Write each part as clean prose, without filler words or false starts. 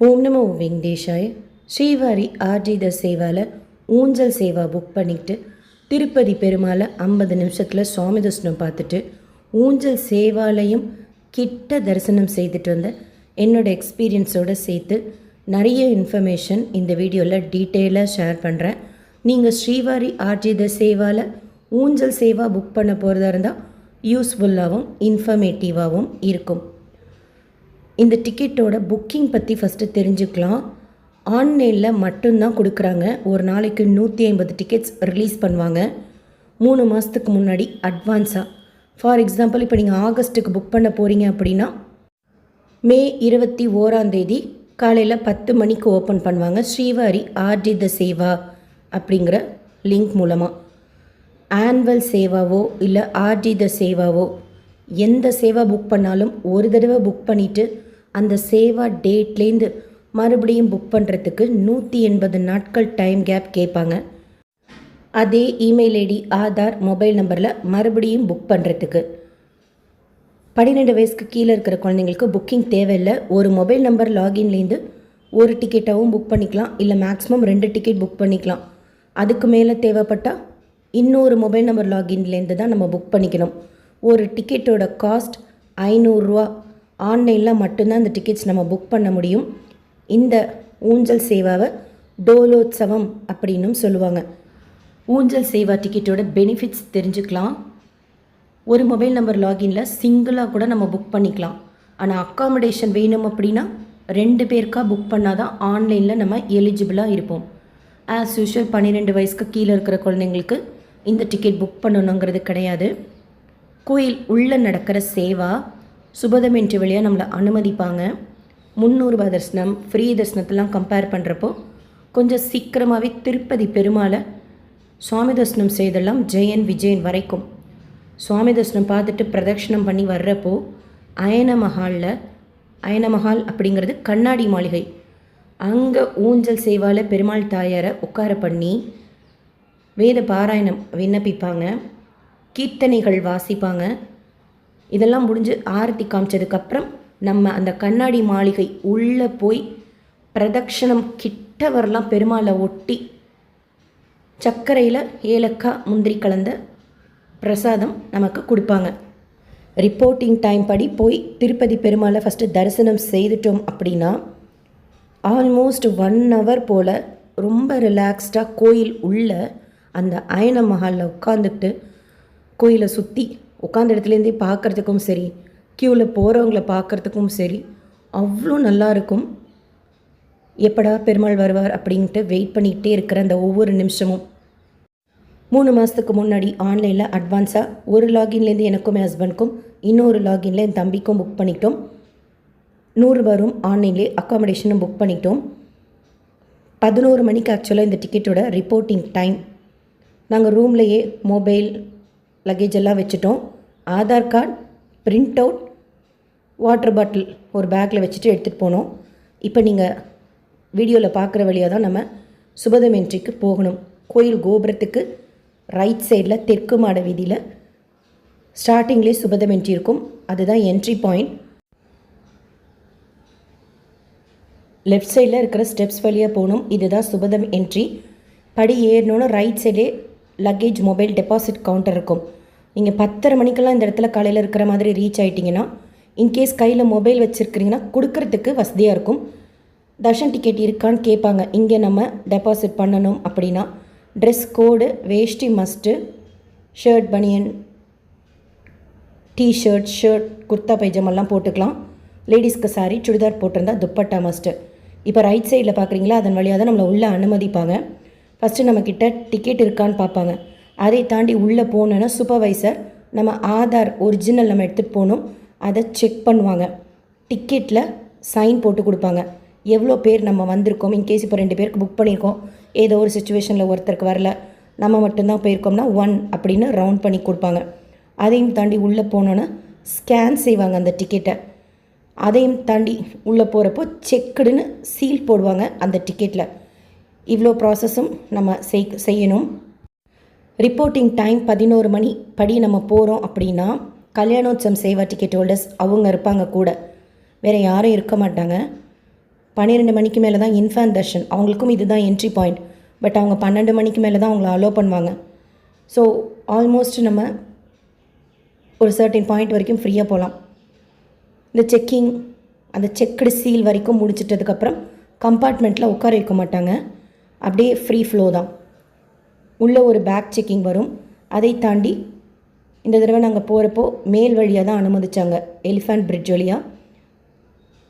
ஓம் நமோ வெங்கடேஷாய. ஸ்ரீவாரி ஆர்ஜித சேவாவில் ஊஞ்சல் சேவா புக் பண்ணிக்கிட்டு திருப்பதி பெருமாளை 50 நிமிஷத்தில் சுவாமி தரிசனம் பார்த்துட்டு ஊஞ்சல் சேவாலையும் கிட்ட தரிசனம் செய்துட்டு வந்த என்னோடய எக்ஸ்பீரியன்ஸோடு சேர்த்து நிறைய இன்ஃபர்மேஷன் இந்த வீடியோவில் டீட்டெயிலாக ஷேர் பண்ணுறேன். நீங்கள் ஸ்ரீவாரி ஆர்ஜித சேவாவில் ஊஞ்சல் சேவா புக் பண்ண போகிறதா இருந்தால் யூஸ்ஃபுல்லாகவும் இன்ஃபர்மேட்டிவாகவும் இருக்கும். இந்த டிக்கெட்டோட புக்கிங் பற்றி ஃபஸ்ட்டு தெரிஞ்சுக்கலாம். ஆன்லைனில் மட்டும்தான் கொடுக்குறாங்க. ஒரு நாளைக்கு 150 டிக்கெட்ஸ் ரிலீஸ் பண்ணுவாங்க 3 மாதத்துக்கு முன்னாடி அட்வான்ஸாக. ஃபார் எக்ஸாம்பிள், இப்போ நீங்கள் ஆகஸ்ட்டுக்கு புக் பண்ண போகிறீங்க அப்படின்னா மே 21 காலையில் 10 மணிக்கு ஓப்பன் பண்ணுவாங்க ஸ்ரீவாரி ஆர்ஜித சேவா அப்படிங்கிற லிங்க் மூலமாக. ஆனுவல் சேவாவோ இல்லை ஆர்ஜித சேவாவோ எந்த சேவா புக் பண்ணாலும் ஒரு தடவை புக் பண்ணிவிட்டு அந்த சேவா டேட்லேருந்து மறுபடியும் புக் பண்ணுறதுக்கு 180 நாட்கள் டைம் கேப் கேட்பாங்க. அதே இமெயில் ஐடி, ஆதார், மொபைல் நம்பரில் மறுபடியும் புக் பண்ணுறதுக்கு. 12 வயசுக்கு கீழே இருக்கிற குழந்தைங்களுக்கு புக்கிங் தேவையில்லை. ஒரு மொபைல் நம்பர் லாகின்லேருந்து ஒரு டிக்கெட்டாகவும் புக் பண்ணிக்கலாம், இல்லை மேக்ஸிமம் 2 டிக்கெட் புக் பண்ணிக்கலாம். அதுக்கு மேலே தேவைப்பட்டால் இன்னொரு மொபைல் நம்பர் லாகின்லேருந்து தான் நம்ம புக் பண்ணிக்கணும். ஒரு டிக்கெட்டோட காஸ்ட் 500 ரூபா. ஆன்லைனில் மட்டும்தான் இந்த டிக்கெட்ஸ் நம்ம புக் பண்ண முடியும். இந்த ஊஞ்சல் சேவாவை டோலோத்சவம் அப்படின்னும் சொல்லுவாங்க. ஊஞ்சல் சேவா டிக்கெட்டோட பெனிஃபிட்ஸ் தெரிஞ்சுக்கலாம். ஒரு மொபைல் நம்பர் லாகினில் சிங்கிளாக கூட நம்ம புக் பண்ணிக்கலாம். ஆனால் அக்காமடேஷன் வேணும் அப்படின்னா 2 பேருக்கா புக் பண்ணால் தான் ஆன்லைனில் நம்ம எலிஜிபிளாக இருப்போம். ஆஸ் யூஷுவல் 12 வயசுக்கு கீழே இருக்கிற குழந்தைங்களுக்கு இந்த டிக்கெட் புக் பண்ணணுங்கிறது கிடையாது. கோயில் உள்ளே நடக்கிற சேவா சுபதமென்ட்ரி வழியாக நம்மளை அனுமதிப்பாங்க. 300 ரூபாய் தரிசனம், ஃப்ரீ தரிசனத்தெல்லாம் கம்பேர் பண்ணுறப்போ கொஞ்சம் சீக்கிரமாகவே திருப்பதி பெருமாளை சுவாமி தரிசனம் செய்தெல்லாம் ஜெயன் விஜயன் வரைக்கும் சுவாமி தரிசனம் பார்த்துட்டு பிரதட்சணம் பண்ணி வர்றப்போ அயனமஹால் அப்படிங்கிறது கண்ணாடி மாளிகை. அங்கே ஊஞ்சல் சேவாவில் பெருமாள் தாயாரை உட்கார பண்ணி வேத பாராயணம் விண்ணப்பிப்பாங்க, கீர்த்தனைகள் வாசிப்பாங்க. இதெல்லாம் முடிஞ்சு ஆரத்தி காமிச்சதுக்கப்புறம் நம்ம அந்த கண்ணாடி மாளிகை உள்ளே போய் பிரதட்சணம் கிட்ட வரலாம். பெருமாளை ஒட்டி சர்க்கரையில் ஏலக்காய் முந்திரி கலந்த பிரசாதம் நமக்கு கொடுப்பாங்க. ரிப்போர்ட்டிங் டைம் படி போய் திருப்பதி பெருமாளை ஃபஸ்ட்டு தரிசனம் செய்துட்டோம் அப்படின்னா ஆல்மோஸ்ட் 1 hour போல் ரொம்ப ரிலாக்ஸ்டாக கோயில் உள்ள அந்த அயன மஹாலில் உட்காந்துக்கிட்டு கோயிலை சுற்றி உட்காந்த இடத்துலேருந்தே பார்க்குறதுக்கும் சரி, க்யூவில் போகிறவங்கள பார்க்குறதுக்கும் சரி அவ்வளோ நல்லா இருக்கும். எப்படா பெருமாள் வருவார் அப்படின்ட்டு வெயிட் பண்ணிக்கிட்டே இருக்கிற அந்த ஒவ்வொரு நிமிஷமும். 3 மாதத்துக்கு முன்னாடி ஆன்லைனில் அட்வான்ஸாக ஒரு லாகின்லேருந்து எனக்கும் என் ஹஸ்பண்டுக்கும், இன்னொரு லாகின்ல என் தம்பிக்கும் புக் பண்ணிட்டோம். 100 வரும். ஆன்லைன்லேயே அக்காமடேஷனும் புக் பண்ணிட்டோம். 11 மணிக்கு ஆக்சுவலாக இந்த டிக்கெட்டோட ரிப்போர்ட்டிங் டைம். நாங்கள் ரூம்லேயே மொபைல், லக்கேஜ் எல்லாம் வச்சுட்டோம். Aadhaar card, print out, water bottle ஒரு பேக்கில் வச்சுட்டு எடுத்துகிட்டு போனோம். இப்போ நீங்கள் வீடியோவில் பார்க்குற வழியாக தான் நம்ம சுபதம் என்ட்ரிக்கு போகணும். கோயில் கோபுரத்துக்கு ரைட் சைடில் தெற்கு மாட வீதியில் ஸ்டார்டிங்லேயே சுபதம் என்ட்ரி இருக்கும். அதுதான் என்ட்ரி பாயிண்ட். லெஃப்ட் சைடில் இருக்கிற ஸ்டெப்ஸ் வழியாக போகணும். இதுதான் சுபதம் என்ட்ரி. படி ஏறணுன்னு ரைட் சைடே லக்கேஜ், மொபைல் டெபாசிட் கவுண்டர் இருக்கும். நீங்கள் 10:30 மணிக்கெல்லாம் இந்த இடத்துல காலையில் இருக்கிற மாதிரி ரீச் ஆகிட்டிங்கன்னா, இன்கேஸ் கையில் மொபைல் வச்சுருக்கிறீங்கன்னா கொடுக்கறதுக்கு வசதியாக இருக்கும். தர்ஷன் டிக்கெட் இருக்கான்னு கேட்பாங்க. இங்கே நம்ம டெபாசிட் பண்ணணும் அப்படின்னா ட்ரெஸ் கோடு, வேஷ்டி மஸ்ட்டு, ஷர்ட், பனியன், டிஷர்ட், ஷர்ட், குர்த்தா பைஜாமெல்லாம் போட்டுக்கலாம். லேடிஸ்க்கு சாரி, சுடிதார் போட்டிருந்தா துப்பட்டா மஸ்ட்டு. இப்போ ரைட் சைடில் பார்க்குறீங்களா, அதன் வழியாக தான் நம்மளை உள்ளே அனுமதிப்பாங்க. ஃபஸ்ட்டு நம்மக்கிட்ட டிக்கெட் இருக்கான்னு பார்ப்பாங்க. அதை தாண்டி உள்ளே போனோன்னா சூப்பர்வைசர் நம்ம ஆதார் ஒரிஜினல் நம்ம எடுத்துகிட்டு போகணும், அதை செக் பண்ணுவாங்க. டிக்கெட்டில் சைன் போட்டு கொடுப்பாங்க. எவ்வளோ பேர் நம்ம வந்திருக்கோம், இன்கேஸ் இப்போ 2 பேருக்கு புக் பண்ணியிருக்கோம், ஏதோ ஒரு சுச்சுவேஷனில் ஒருத்தருக்கு வரல, நம்ம மட்டும்தான் போயிருக்கோம்னா 1 அப்படின்னு ரவுண்ட் பண்ணி கொடுப்பாங்க. அதையும் தாண்டி உள்ளே போனோன்னா ஸ்கேன் செய்வாங்க அந்த டிக்கெட்டை. அதையும் தாண்டி உள்ளே போகிறப்போ செக்குடுன்னு சீல் போடுவாங்க அந்த டிக்கெட்டில். இவ்வளோ ப்ராசஸும் நம்ம செய்யணும். ரிப்போர்ட்டிங் டைம் 11 மணி படி நம்ம போகிறோம் அப்படின்னா கல்யாணோத்சவம் சேவா டிக்கெட் ஹோல்டர்ஸ் அவங்க இருப்பாங்க கூட, வேறு யாரும் இருக்க மாட்டாங்க. 12 மணிக்கு மேலே தான் இன்ஃபேன் தர்ஷன், அவங்களுக்கும் இதுதான் என்ட்ரி பாயிண்ட். பட் அவங்க 12 மணிக்கு மேலே தான் அவங்கள அலோவ் பண்ணுவாங்க. ஸோ ஆல்மோஸ்ட் நம்ம ஒரு சர்டின் பாயிண்ட் வரைக்கும் ஃப்ரீயாக போகலாம். இந்த செக்கிங், அந்த செக்குடு சீல் வரைக்கும் முடிச்சிட்டதுக்கப்புறம் கம்பார்ட்மெண்ட்டில் உட்கார வைக்க மாட்டாங்க, அப்படியே ஃப்ரீ ஃப்ளோ தான். உள்ளே ஒரு பேக் செக்கிங் வரும். அதை தாண்டி இந்த தடவை நாங்கள் போகிறப்போ மேல் வழியாக தான் அனுமதித்தாங்க, எலிஃபண்ட் பிரிட்ஜ் வழியாக.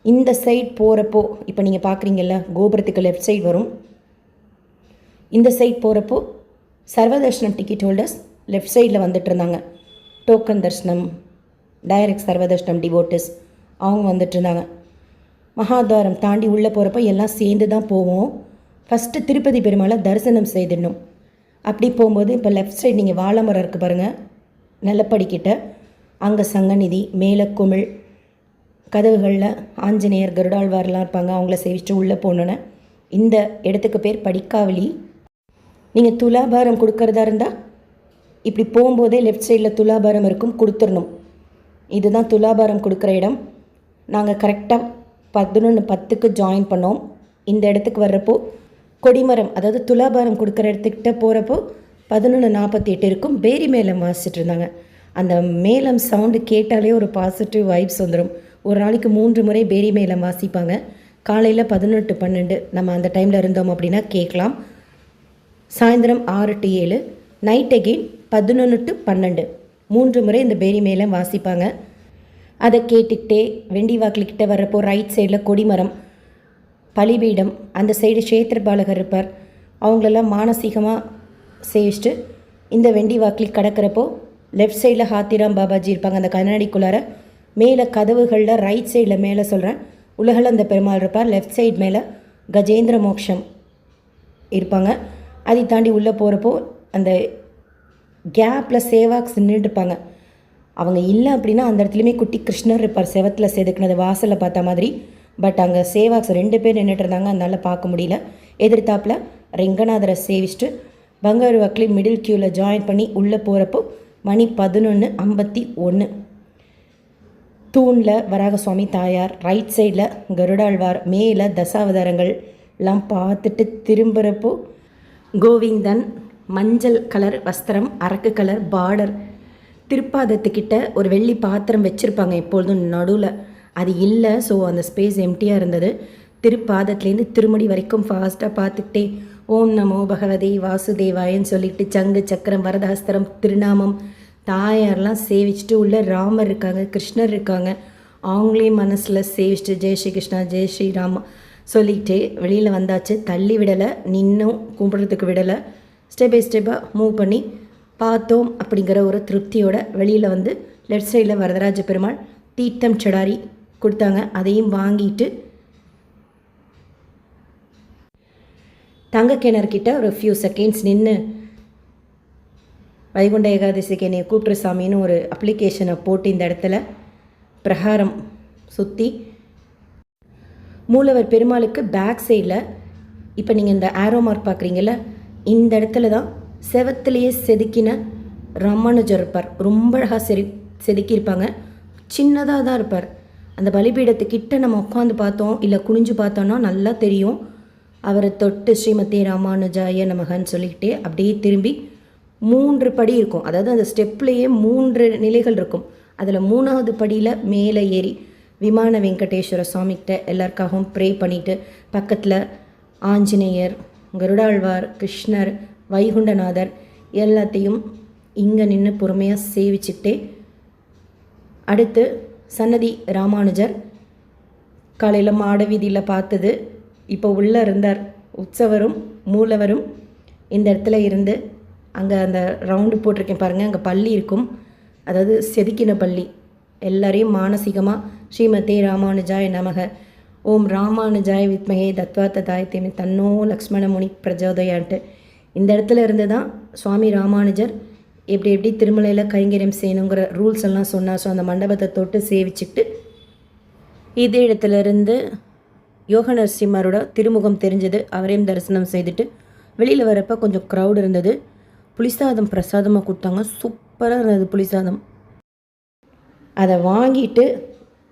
இந்த சைட் போகிறப்போ இப்போ நீங்கள் பார்க்குறீங்கல்ல, கோபுரத்துக்கு லெஃப்ட் சைட் வரும். இந்த சைட் போகிறப்போ சர்வதர்ஷனம் டிக்கெட் ஹோல்டர்ஸ் லெஃப்ட் சைடில் வந்துட்டு இருந்தாங்க. டோக்கன் தர்ஷனம், டைரக்ட் சர்வதர்ஷனம் டிவோட்டஸ் அவங்க வந்துட்டு இருந்தாங்க. மகாத்வாரம் தாண்டி உள்ளே போகிறப்போ எல்லாம் சேர்ந்து தான் போவோம். ஃபஸ்ட்டு திருப்பதி பெருமாளை தரிசனம் செய்திடணும். அப்படி போகும்போது இப்போ லெஃப்ட் சைடு நீங்கள் வாழை மரம் இருக்குது பாருங்கள், நிலப்படிக்கிட்ட அங்கே சங்கநிதி, மேலே குமிழ், கதவுகளில் ஆஞ்சநேயர் கருடாழ்வார்லாம் இருப்பாங்க. அவங்கள சேவிச்சுட்டு உள்ளே போனோன்னே இந்த இடத்துக்கு பேர் படிக்காவலி. நீங்கள் துலாபாரம் கொடுக்கறதா இருந்தால் இப்படி போகும்போதே லெஃப்ட் சைடில் துலாபாரம் இருக்கும், கொடுத்துடணும். இதுதான் துலாபாரம் கொடுக்குற இடம். நாங்கள் கரெக்டாக 11:10க்கு ஜாயின் பண்ணோம். இந்த இடத்துக்கு வர்றப்போ கொடிமரம், அதாவது துலாபாரம் கொடுக்குற இடத்துக்கிட்ட போகிறப்போ 11:48 இருக்கும். பேரி மேளம் வாசிச்சுட்டு இருந்தாங்க. அந்த மேளம் சவுண்டு கேட்டாலே ஒரு பாசிட்டிவ் வைப்ஸ் வந்துடும். ஒரு நாளைக்கு 3 முறை பேரி மேளம் வாசிப்பாங்க. காலையில் 11 to 12 நம்ம அந்த டைமில் இருந்தோம் அப்படின்னா கேட்கலாம். சாயந்தரம் 6 to 7, நைட் அகெயின் 11 to 12 3 முறை இந்த பேரி மேளம் வாசிப்பாங்க. அதை கேட்டுக்கிட்டே வெண்டி வாக்கில்கிட்ட வர்றப்போ ரைட் சைடில் கொடிமரம், பலிபீடம், அந்த சைடு க்ஷேத்திரபாலகர் இருப்பார். அவங்களெல்லாம் மானசீகமாக சேவிச்சுட்டு இந்த வெண்டி வாக்கில் கடக்கிறப்போ லெஃப்ட் சைடில் ஹாத்திராம் பாபாஜி இருப்பாங்க. அந்த கண்ணாடிக்குள்ளார மேலே கதவுகளில் ரைட் சைடில் மேலே சொல்கிறேன் உலகளந்த பெருமாள் இருப்பார். லெஃப்ட் சைடு மேலே கஜேந்திர மோக்ஷம் இருப்பாங்க. அதை தாண்டி உள்ளே போகிறப்போ அந்த கேப்பில் சேவாக்ஸ் நின்றுட்டுருப்பாங்க. அவங்க இல்லை அப்படின்னா அந்த இடத்துலையுமே குட்டி கிருஷ்ணர் இருப்பார், செவத்தில் செதுக்குனது, வாசலில் பார்த்த மாதிரி. பட் அங்கே சேவாக்ஸ் 2 பேர் நின்றுட்டு இருந்தாங்க, அதனால் பார்க்க முடியல. எதிர்த்தாப்பில் ரெங்கநாதரை சேவிச்சுட்டு பங்காரு வாக்கில் மிடில் க்யூவில் ஜாயின் பண்ணி உள்ளே போகிறப்போ மணி 11:51. தூணில் வராகசுவாமி தாயார், ரைட் சைடில் கருடாழ்வார், மேலே தசாவதாரங்கள் எல்லாம் பார்த்துட்டு திரும்புகிறப்போ கோவிந்தன் மஞ்சள் கலர் வஸ்திரம், அரக்கு கலர் பார்டர், திருப்பாதத்துக்கிட்ட ஒரு வெள்ளி பாத்திரம் வச்சுருப்பாங்க எப்பொழுதும் நடுவில். அது இல்லை, ஸோ அந்த ஸ்பேஸ் எம்டியாக இருந்தது. திருப்பாதத்துலேருந்து திருமடி வரைக்கும் ஃபாஸ்ட்டாக பார்த்துக்கிட்டே ஓம் நமோ பகவதே வாசுதேவாயன்னு சொல்லிட்டு சங்கு சக்கரம் வரதஹஸ்திரம் திருநாமம் தாயாரெலாம் சேவிச்சுட்டு உள்ளே ராமர் இருக்காங்க, கிருஷ்ணர் இருக்காங்க, அவங்களையும் மனசில் சேவிச்சுட்டு ஜெய் ஸ்ரீ கிருஷ்ணா ஜெய் ஸ்ரீராமா சொல்லிக்கிட்டே வெளியில் வந்தாச்சு. தள்ளி விடலை, நின்னும் கும்பிட்றதுக்கு விடலை. ஸ்டெப் பை ஸ்டெப்பாக மூவ் பண்ணி பார்த்தோம் அப்படிங்கிற ஒரு திருப்தியோட வெளியில் வந்து லெஃப்ட் சைடில் வரதராஜ பெருமாள் தீர்த்தம் சடாரி கொடுத்தாங்க. அதையும் வாங்கிட்டு தங்க கிணறுக்கிட்ட ஒரு ஃபியூ செகண்ட்ஸ் நின்று வைகுண்ட ஏகாதசிக்கு என்னை கூப்பிட்ற சாமின்னு ஒரு அப்ளிகேஷனை போட்டு இந்த இடத்துல பிரகாரம் சுற்றி மூலவர் பெருமாளுக்கு பேக் சைடில் இப்போ நீங்கள் இந்த ஆரோ மார்க் பார்க்குறீங்கல்ல, இந்த இடத்துல தான் செவத்துலேயே செதுக்கின ராமானுஜர் இருப்பார். ரொம்ப அழகாக செதுக்கியிருப்பாங்க. சின்னதாக தான் இருப்பார். அந்த பலிபீடத்துக்கிட்ட நம்ம உட்காந்து பார்த்தோம் இல்லை குனிஞ்சு பார்த்தோன்னா நல்லா தெரியும். அவரை தொட்டு ஸ்ரீமதி ராமானுஜாய நமகன்னு சொல்லிக்கிட்டே அப்படியே திரும்பி 3 படி இருக்கும். அதாவது அந்த ஸ்டெப்லேயே 3 நிலைகள் இருக்கும். அதில் 3வது படியில் மேலே ஏறி விமான வெங்கடேஸ்வர சுவாமிகிட்ட எல்லாருக்காகவும் ப்ரே பண்ணிவிட்டு பக்கத்தில் ஆஞ்சநேயர், கருடாழ்வார், கிருஷ்ணர், வைகுண்டநாதர் எல்லாத்தையும் இங்கே நின்று பொறுமையாக சேவிச்சுக்கிட்டே அடுத்து சன்னதி ராமானுஜர் காலையில் மாட வீதியில் பார்த்தது. இப்போ உள்ளே இருந்தார் உற்சவரும் மூலவரும் இந்த இடத்துல இருந்து அங்கே அந்த ரவுண்டு போட்டிருக்கேன் பாருங்கள், அங்கே பள்ளி இருக்கும், அதாவது செதுக்கின பள்ளி. எல்லாரையும் மானசீகமாக ஸ்ரீமதே ராமானுஜாய நமக, ஓம் ராமானுஜாய வித்மகே தத்வாத்ததாய தேமி தன்னோ லக்ஷ்மண முனி பிரஜோதயான்ட்டு இந்த இடத்துல இருந்து தான் சுவாமி ராமானுஜர் எப்படி திருமலையில் கைங்கரியம் செய்யணுங்கிற ரூல்ஸ் எல்லாம் சொன்னார். ஸோ அந்த மண்டபத்தை தொட்டு சேவிச்சுட்டு இதே இடத்துல இருந்து யோக நரசிம்மரோட திருமுகம் தெரிஞ்சது. அவரையும் தரிசனம் செய்துட்டு வெளியில் வரப்போ கொஞ்சம் க்ரௌட் இருந்தது. புளிசாதம் பிரசாதமாக கொடுத்தாங்க, சூப்பராக இருந்தது புளிசாதம். அதை வாங்கிட்டு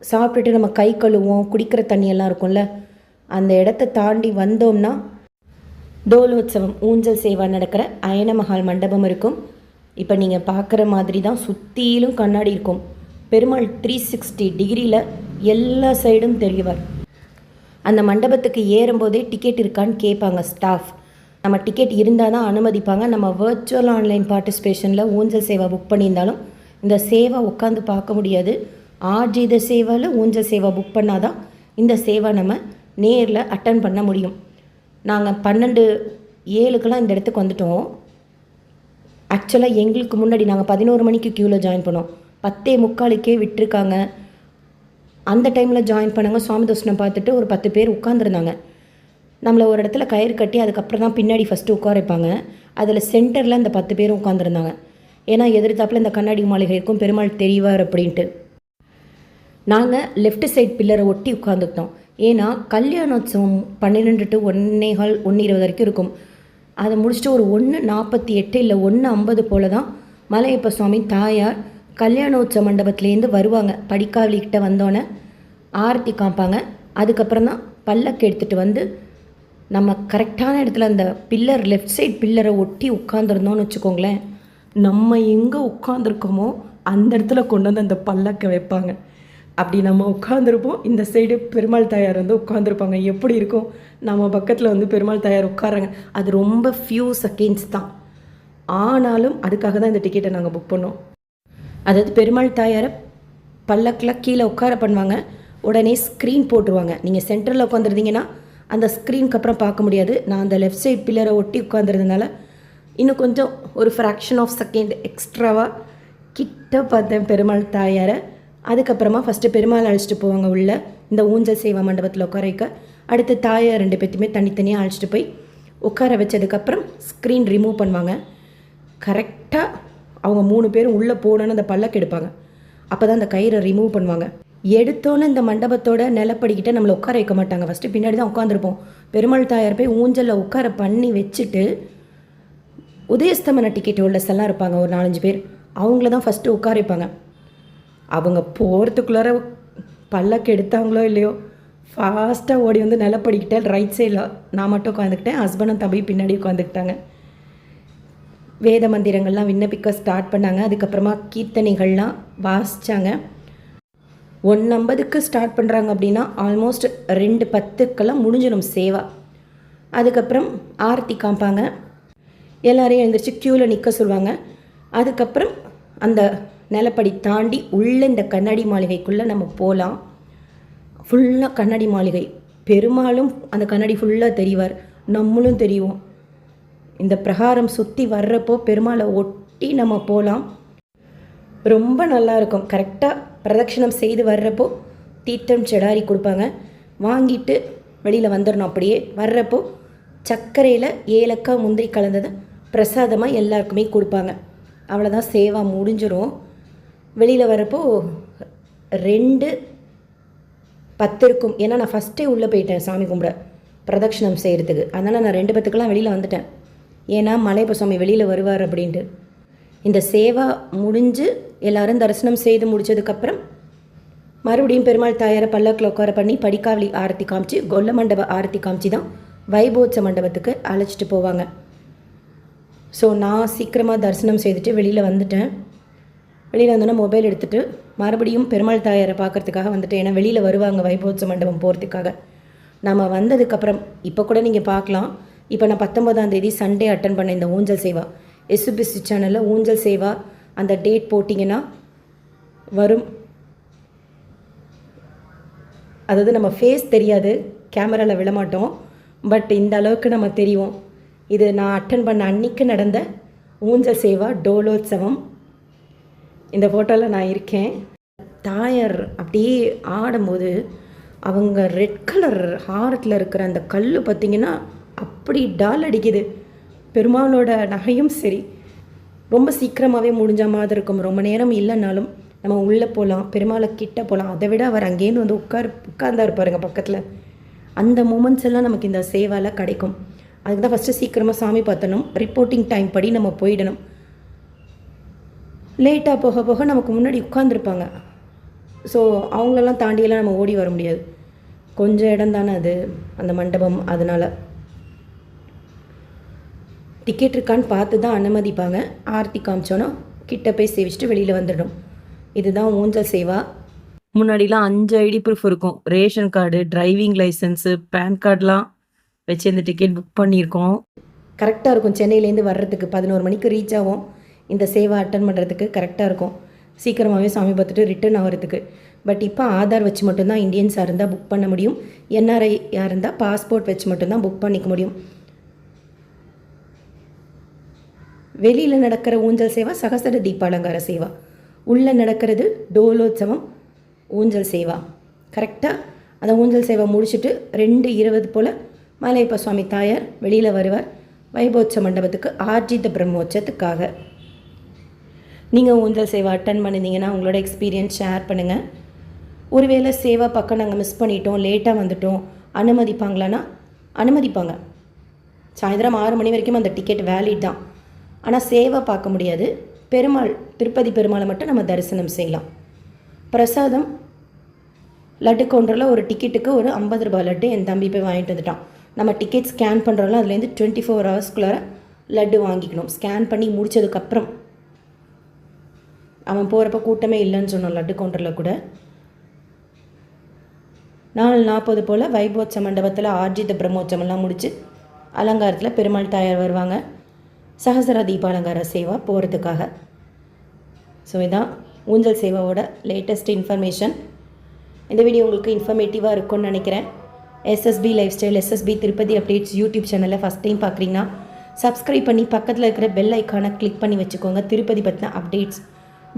சாப்பிட்டுட்டு நம்ம கை கழுவோம், குடிக்கிற தண்ணியெல்லாம் இருக்கும்ல, அந்த இடத்த தாண்டி வந்தோம்னா டோலோத்சவம் ஊஞ்சல் சேவா நடக்கிற அயனமஹால் மண்டபம் இருக்கும். இப்போ நீங்கள் பார்க்குற மாதிரி தான் சுற்றிலும் கண்ணாடி இருக்கும். பெருமாள் 360 டிகிரியில் எல்லா சைடும் தெரிவார். அந்த மண்டபத்துக்கு ஏறும்போதே டிக்கெட் இருக்கான்னு கேட்பாங்க ஸ்டாஃப். நம்ம டிக்கெட் இருந்தால் தான் அனுமதிப்பாங்க. நம்ம வர்ச்சுவல் ஆன்லைன் பார்ட்டிசிபேஷனில் ஊஞ்சல் சேவா புக் பண்ணியிருந்தாலும் இந்த சேவா உட்காந்து பார்க்க முடியாது. ஆர்ஜித சேவாவில் ஊஞ்சல் சேவா புக் பண்ணால் தான் இந்த சேவா நம்ம நேரில் அட்டன் பண்ண முடியும். நாங்கள் 12:07 இந்த இடத்துக்கு வந்துட்டோம். ஆக்சுவலாக எங்களுக்கு முன்னாடி நாங்கள் 11 மணிக்கு க்யூவில் ஜாயின் பண்ணோம். 10:45 விட்டுருக்காங்க. அந்த டைமில் ஜாயின் பண்ணாங்க. சுவாமி தரிசனம் பார்த்துட்டு ஒரு 10 பேர் உட்காந்துருந்தாங்க. நம்மளை ஒரு இடத்துல கயிறு கட்டி அதுக்கப்புறம் தான் பின்னாடி ஃபஸ்ட்டு உட்கார வைப்பாங்க. அதில் சென்டரில் இந்த 10 பேர் உட்காந்துருந்தாங்க. ஏன்னா எதிர்த்தாப்பில் இந்த கண்ணாடி மாளிகை இருக்கும், பெருமாள் தெரிவார் அப்படின்ட்டு. நாங்கள் லெஃப்ட் சைட் பில்லரை ஒட்டி உட்காந்துக்கிட்டோம். ஏன்னா கல்யாணோத்சவம் 12 to 1:15 1:20 வரைக்கும் இருக்கும். அதை முடிச்சுட்டு ஒரு 1:48 இல்லை 1:50 போல் தான் மலையப்ப சுவாமி தாயார் கல்யாணோத்சவ மண்டபத்துலேருந்து வருவாங்க. படிக்காவலிக்கிட்ட வந்தோன்னே ஆரத்தி காமிப்பாங்க. அதுக்கப்புறம் தான் பல்லக்கு எடுத்துகிட்டு வந்து நம்ம கரெக்டான இடத்துல அந்த பில்லர் லெஃப்ட் சைட் பில்லரை ஒட்டி உட்காந்துருந்தோன்னு வச்சுக்கோங்களேன், நம்ம எங்கே உட்காந்துருக்கோமோ அந்த இடத்துல கொண்டு வந்து அந்த பல்லக்கை வைப்பாங்க. அப்படி நம்ம உட்காந்துருப்போம், இந்த சைடு பெருமாள் தாயார் வந்து உட்காந்துருப்பாங்க. எப்படி இருக்கும், நம்ம பக்கத்தில் வந்து பெருமாள் தாயார் உட்காராங்க. அது ரொம்ப ஃபியூ செகண்ட்ஸ் தான். ஆனாலும் அதுக்காக தான் இந்த டிக்கெட்டை நாங்கள் புக் பண்ணோம். அதாவது பெருமாள் தாயாரை பல்லக்கில் கீழே உட்கார பண்ணுவாங்க. உடனே ஸ்க்ரீன் போட்டுருவாங்க. நீங்கள் சென்டரில் உட்காந்துருந்தீங்கன்னா அந்த ஸ்க்ரீனுக்கு அப்புறம் பார்க்க முடியாது. நான் அந்த லெஃப்ட் சைட் பில்லரை ஒட்டி உட்காந்துருந்தனால இன்னும் கொஞ்சம் ஒரு ஃப்ராக்ஷன் ஆஃப் செகண்ட் எக்ஸ்ட்ராவாக கிட்ட பார்த்தேன் பெருமாள் தாயாரை. அதுக்கப்புறமா ஃபஸ்ட்டு பெருமாள் அழைச்சிட்டு போவாங்க உள்ள இந்த ஊஞ்சல் சேவா மண்டபத்தில் உட்கார வைக்க. அடுத்து தாயார் 2 பேர்த்தையுமே தனித்தனியாக அழைச்சிட்டு போய் உட்கார வச்சதுக்கப்புறம் ஸ்க்ரீன் ரிமூவ் பண்ணுவாங்க. கரெக்டாக அவங்க 3 பேரும் உள்ளே போகணுன்னு அந்த பல்லக்கு எடுப்பாங்க. அப்போ தான் அந்த கயிறை ரிமூவ் பண்ணுவாங்க. எடுத்தோன்னே இந்த மண்டபத்தோட நிலப்படிக்கிட்ட நம்மளை உட்கார வைக்க மாட்டாங்க. ஃபஸ்ட்டு பின்னாடி தான் உட்காந்துருப்போம். பெருமாள் தாயார் போய் ஊஞ்சலில் உட்கார பண்ணி வச்சுட்டு உதயஸ்தமன டிக்கெட் ஹோல்டர்ஸ் எல்லாம் இருப்பாங்க, ஒரு 4-5 பேர். அவங்கள தான் ஃபஸ்ட்டு உட்கார வைப்பாங்க. அவங்க போகிறதுக்குள்ளார பல்லக்கு எடுத்தாங்களோ இல்லையோ ஃபாஸ்ட்டாக ஓடி வந்து நிலப்படிக்கிட்ட ரைட் சைடில் நான் மட்டும் உட்காந்துக்கிட்டேன். ஹஸ்பண்டும் தம்பி பின்னாடி உட்காந்துக்கிட்டாங்க. வேத மந்திரங்கள்லாம் விண்ணப்பிக்க ஸ்டார்ட் பண்ணாங்க. அதுக்கப்புறமா கீர்த்தனைகள்லாம் வாசித்தாங்க. 1:50 ஸ்டார்ட் பண்ணுறாங்க அப்படின்னா ஆல்மோஸ்ட் 2:10 முடிஞ்சிடும் சேவா. அதுக்கப்புறம் ஆரத்தி காமிப்பாங்க. எல்லோரையும் எழுந்திரிச்சு க்யூவில் நிற்க சொல்லுவாங்க. அதுக்கப்புறம் அந்த நிலப்படி தாண்டி உள்ளே இந்த கண்ணாடி மாளிகைக்குள்ளே நம்ம போகலாம். ஃபுல்லாக கண்ணாடி மாளிகை. பெருமாளும் அந்த கண்ணாடி ஃபுல்லாக தெரிவார், நம்மளும் தெரியும். இந்த பிரகாரம் சுற்றி வர்றப்போ பெருமாளை ஒட்டி நம்ம போகலாம். ரொம்ப நல்லாயிருக்கும். கரெக்டாக பிரதட்சணம் செய்து வர்றப்போ தீர்த்தம் செடாரி கொடுப்பாங்க. வாங்கிட்டு வெளியில் வந்துடணும். அப்படியே வர்றப்போ சர்க்கரையில் ஏலக்காய் முந்திரி கலந்ததை பிரசாதமாக எல்லாருக்குமே கொடுப்பாங்க. அவ்வளோதான், சேவா முடிஞ்சிடும். வெளியில் வரப்போ 2:10 இருக்கும். ஏன்னா நான் ஃபஸ்ட்டே உள்ளே போயிட்டேன் சாமி கும்பிட பிரதட்சணம் செய்கிறதுக்கு. அதனால் நான் 2:10 வெளியில் வந்துட்டேன். ஏன்னா மலையப்ப சுவாமி வெளியில் வருவார் அப்படின்ட்டு. இந்த சேவா முடிஞ்சு எல்லோரும் தரிசனம் செய்து முடித்ததுக்கப்புறம் மறுபடியும் பெருமாள் தாயாரை பல்லக்கில் உட்கார பண்ணி படிக்காவலி ஆரத்தி காமிச்சு கொல்ல மண்டப ஆரத்தி காமிச்சு தான் வைபோத்ச மண்டபத்துக்கு அழைச்சிட்டு போவாங்க. ஸோ நான் சீக்கிரமாக தரிசனம் செய்துட்டு வெளியில் வந்துட்டேன். வெளியில் வந்தோன்னா மொபைல் எடுத்துகிட்டு மறுபடியும் பெருமாள் தாயாரை பார்க்குறதுக்காக வந்துட்டேன். ஏன்னா வெளியில் வருவாங்க வைபோத்ச மண்டபம் போகிறதுக்காக. நம்ம வந்ததுக்கப்புறம் இப்போ கூட நீங்கள் பார்க்கலாம். இப்போ நான் 19ஆம் தேதி சண்டே அட்டன் பண்ண இந்த ஊஞ்சல் சேவா எஸ்பிசி சேனலில் ஊஞ்சல் சேவா அந்த டேட் போட்டிங்கன்னா வரும். அதாவது நம்ம ஃபேஸ் தெரியாது, கேமராவில் விழமாட்டோம், பட் இந்த அளவுக்கு நம்ம தெரியும். இது நான் அட்டன் பண்ண அன்னைக்கு நடந்த ஊஞ்சல் சேவா டோலோத்சவம். இந்த ஃபோட்டோவில் நான் இருக்கேன். தாயார் அப்படியே ஆடும்போது அவங்க ரெட் கலர் ஹாரத்தில் இருக்கிற அந்த கல் பார்த்திங்கன்னா அப்படி டால் அடிக்குது. பெருமாளோட நகையும் சரி ரொம்ப சீக்கிரமாகவே முடிஞ்ச மாதிரி இருக்கும். ரொம்ப நேரம் இல்லைனாலும் நம்ம உள்ளே போகலாம், பெருமாளை கிட்ட போகலாம். அதை விட அவர் அங்கேருந்து வந்து உட்கார்ந்தா இருப்பாருங்க பக்கத்தில். அந்த மூமெண்ட்ஸ் எல்லாம் நமக்கு இந்த சேவாவில் கிடைக்கும். அதுக்கு தான் ஃபஸ்ட்டு சீக்கிரமாக சாமி பார்த்தணும். ரிப்போர்ட்டிங் டைம் படி நம்ம போயிடணும். லேட்டாக போக போக நமக்கு முன்னாடி உட்காந்துருப்பாங்க. ஸோ அவங்களெல்லாம் தாண்டியெல்லாம் நம்ம ஓடி வர முடியாது. கொஞ்சம் இடம் தானே அது, அந்த மண்டபம். அதனால் டிக்கெட் இருக்கான்னு பார்த்து தான் அனுமதிப்பாங்க. ஆர்த்தி காமிச்சோன்னா கிட்ட போய் சேவிச்சுட்டு வெளியில் வந்துடும். இதுதான் ஊஞ்சல் சேவா. முன்னாடிலாம் 5 ஐடி ப்ரூஃப் இருக்கும். Ration card, driving license, PAN கார்டெலாம் வச்சு இந்த டிக்கெட் புக் பண்ணியிருக்கோம். கரெக்டாக இருக்கும். சென்னையிலேருந்து வர்றதுக்கு 11 மணிக்கு ரீச் ஆகும். இந்த சேவா அட்டன் பண்ணுறதுக்கு கரெக்டாக இருக்கும். சீக்கிரமாகவே சாமி பார்த்துட்டு ரிட்டர்ன் ஆகிறதுக்கு. பட் இப்போ ஆதார் வச்சு மட்டும்தான் இந்தியன்ஸாக இருந்தால் புக் பண்ண முடியும். என்ஆர்ஐயாக இருந்தால் பாஸ்போர்ட் வச்சு மட்டும்தான் புக் பண்ணிக்க முடியும். வெளியில் நடக்கிற ஊஞ்சல் சேவா சகசர தீபாலங்கார சேவா. உள்ளே நடக்கிறது டோலோத்சவம் ஊஞ்சல் சேவா. கரெக்டாக அந்த ஊஞ்சல் சேவா முடிச்சுட்டு 2:20 போல் மலையப்ப சுவாமி தாயார் வெளியில் வருவார் வைபோத்சவ மண்டபத்துக்கு ஆர்ஜித பிரம்மோற்சவத்துக்காக. நீங்கள் ஊஞ்சல் சேவா அட்டன் பண்ணியிருந்தீங்கன்னா உங்களோட எக்ஸ்பீரியன்ஸ் ஷேர் பண்ணுங்கள். ஒருவேளை சேவா பக்கம் நாங்கள் மிஸ் பண்ணிட்டோம், லேட்டாக வந்துட்டோம், அனுமதிப்பாங்களான்னா அனுமதிப்பாங்க. சாயந்தரம் 6 மணி வரைக்கும் அந்த டிக்கெட் வேலிட் தான். ஆனால் சேவை பார்க்க முடியாது. பெருமாள், திருப்பதி பெருமாளை மட்டும் நம்ம தரிசனம் செய்யலாம். பிரசாதம் லட்டு கவுண்டரில் ஒரு டிக்கெட்டுக்கு ஒரு 50 ரூபாய் லட்டு என் தம்பி போய் வாங்கிட்டு வந்துட்டான். நம்ம டிக்கெட் ஸ்கேன் பண்ணுறோம்ல, அதுலேருந்து 24 ஹவர்ஸ்க்குள்ளார லட்டு வாங்கிக்கணும். ஸ்கேன் பண்ணி முடித்ததுக்கப்புறம். அவன் போகிறப்ப கூட்டமே இல்லைன்னு சொன்னான் லட்டு கவுண்டரில் கூட. 4:40 போல் வைபோத்சவ மண்டபத்தில் ஆர்ஜித பிரம்மோற்சவம்லாம் முடித்து அலங்காரத்தில் பெருமாள் தாயார் வருவாங்க சகசர தீபாலங்கார சேவா போகிறதுக்காக. ஸோ இதான் ஊஞ்சல் சேவாவோட லேட்டஸ்ட் இன்ஃபர்மேஷன். இந்த வீடியோ உங்களுக்கு இன்ஃபர்மேட்டிவாக இருக்கும்னு நினைக்கிறேன். SSP lifestyle, SSP Tirupati updates YouTube சேனலில் ஃபஸ்ட் டைம் பார்க்குறீங்கன்னா சப்ஸ்கிரைப் பண்ணி பக்கத்தில் இருக்கிற பெல் ஐக்கானை கிளிக் பண்ணி வச்சுக்கோங்க. திருப்பதி பற்றின அப்டேட்ஸ்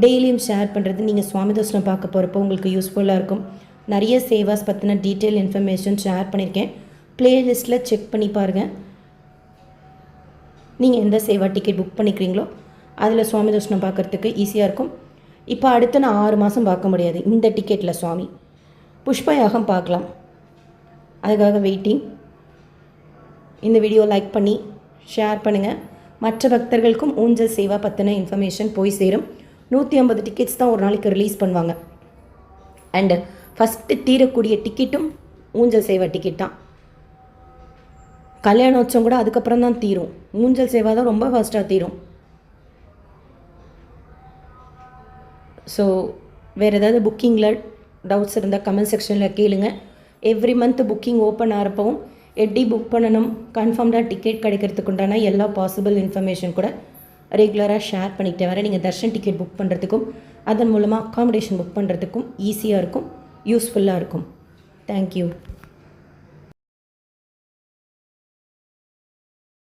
டெய்லியும் ஷேர் பண்ணுறது நீங்கள் சுவாமி தரிசனம் பார்க்க போகிறப்போ உங்களுக்கு யூஸ்ஃபுல்லாக இருக்கும். நிறைய சேவாஸ் பற்றின டீட்டெயில் இன்ஃபர்மேஷன் ஷேர் பண்ணியிருக்கேன். ப்ளேலிஸ்ட்டில் செக் பண்ணி பாருங்கள். நீங்கள் எந்த சேவா டிக்கெட் புக் பண்ணிக்கிறீங்களோ அதில் சுவாமி தரிசனம் பார்க்குறதுக்கு ஈஸியாக இருக்கும். இப்போ அடுத்து நான் 6 மாதம் பார்க்க முடியாது இந்த டிக்கெட்டில். சுவாமி புஷ்பயாகம் பார்க்கலாம், அதுக்காக வெயிட்டிங். இந்த வீடியோ லைக் பண்ணி ஷேர் பண்ணுங்கள். மற்ற பக்தர்களுக்கும் ஊஞ்சல் சேவா பற்றின இன்ஃபர்மேஷன் போய் சேரும். 150 டிக்கெட்ஸ் தான் ஒரு நாளைக்கு ரிலீஸ் பண்ணுவாங்க. அண்டு ஃபஸ்ட்டு தீரக்கூடிய டிக்கெட்டும் ஊஞ்சல் சேவா டிக்கெட் தான். கல்யாணோற்சவம் கூட அதுக்கப்புறம் தான் தீரும். ஊஞ்சல் சேவா தான் ரொம்ப ஃபாஸ்ட்டாக தீரும். ஸோ வேறு ஏதாவது புக்கிங்கில் டவுட்ஸ் இருந்தால் கமெண்ட் செக்ஷனில் கேளுங்க. எவ்ரி மந்த் புக்கிங் ஓப்பன் ஆகிறப்பவும் எப்படி புக் பண்ணணும், கன்ஃபார்ம்டாக டிக்கெட் கிடைக்கிறதுக்கு உண்டான எல்லா பாசிபிள் இன்ஃபர்மேஷன் கூட ரெகுலராக ஷேர் பண்ணிக்கிட்டே வரேன். நீங்கள் தர்ஷன் டிக்கெட் புக் பண்ணுறதுக்கும் அதன் மூலமாக அக்காமடேஷன் புக் பண்ணுறதுக்கும் ஈஸியாக இருக்கும், யூஸ்ஃபுல்லாக இருக்கும். தேங்க்யூ.